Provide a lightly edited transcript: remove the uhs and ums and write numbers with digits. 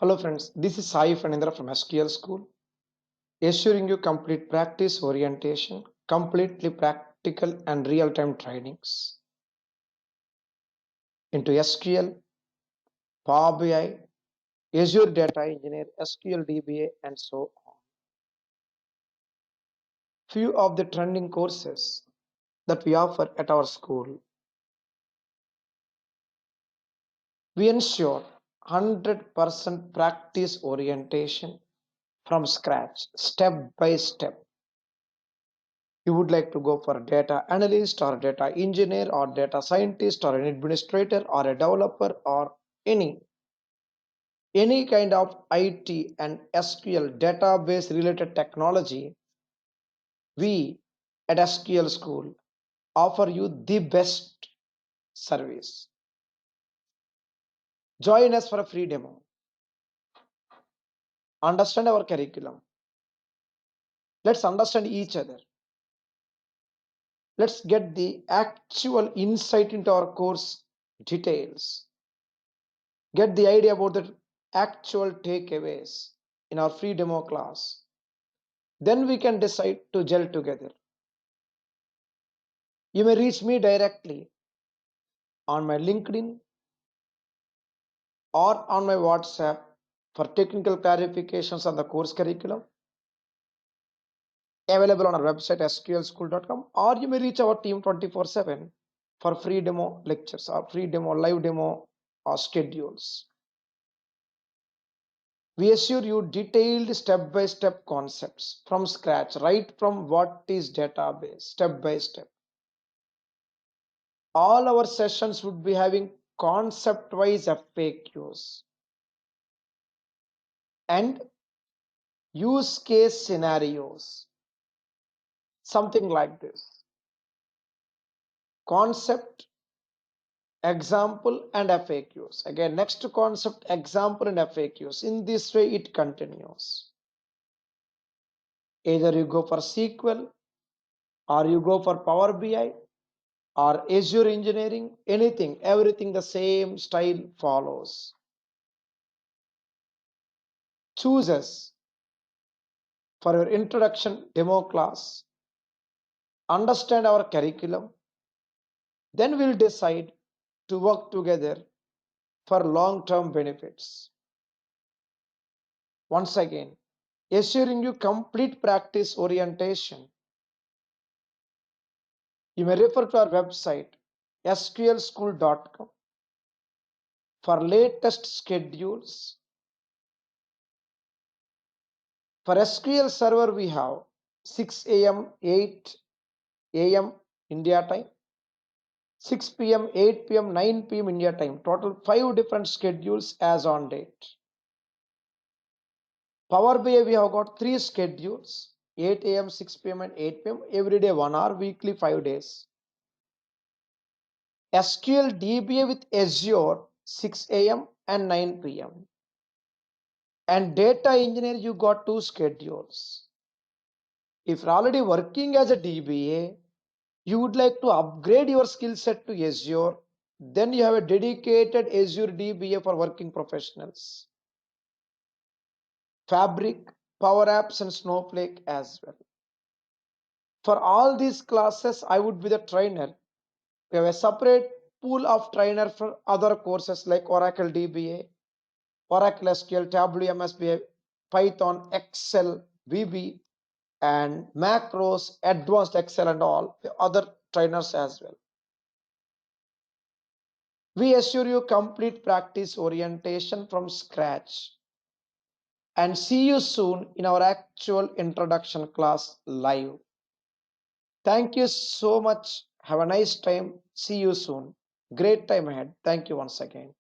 Hello friends, this is Sai Fanindra from SQL School, assuring you complete practice orientation, completely practical and real-time trainings into SQL, Power BI, Azure Data Engineer, SQL DBA, and so on. Few of the trending courses that we offer at our school. We ensure 100% practice orientation from scratch, step by step. You would like to go for a data analyst or a data engineer or data scientist or an administrator or a developer or any kind of IT and SQL database related technology, we at SQL School offer you the best service. Join us for a free demo. Understand our curriculum. Let's understand each other. Let's get the actual insight into our course details. Get the idea about the actual takeaways in our free demo class. Then we can decide to gel together. You may reach me directly on my LinkedIn or on my WhatsApp for technical clarifications on the course curriculum available on our website sqlschool.com, or you may reach our team 24/7 for free demo lectures or free demo, live demo or schedules. We assure you detailed step-by-step concepts from scratch, right from what is database, step by step. All our sessions would be having concept-wise FAQs and use case scenarios, something like this: concept, example, and FAQs. Again, next concept, example, and FAQs. In this way, it continues. Either you go for SQL, or you go for Power BI, or Azure engineering, anything, everything the same style follows. Choose us for your introduction demo class. Understand our curriculum. Then we'll decide to work together for long-term benefits. Once again, assuring you complete practice orientation. You may refer to our website sqlschool.com for latest schedules. For SQL Server, we have 6 a.m., 8 a.m. India time, 6 p.m., 8 p.m., 9 p.m. India time. Total 5 different schedules as on date. Power BI, we have got 3 schedules: 8 a.m., 6 p.m. and 8 p.m. Every day 1 hour, weekly 5 days. SQL DBA with Azure 6 a.m. and 9 p.m. And data engineer, you got 2 schedules. If you're already working as a DBA, you would like to upgrade your skill set to Azure, then you have a dedicated Azure DBA for working professionals. Fabric, Power Apps, and Snowflake as well. For all these classes, I would be the trainer. We have a separate pool of trainer for other courses like Oracle DBA, Oracle SQL, Tableau, MSBI, Python, Excel, VB, and macros, advanced Excel, and all the other trainers as well. We assure you complete practice orientation from scratch. And see you soon in our actual introduction class live. Thank you so much. Have a nice time. See you soon. Great time ahead. Thank you once again.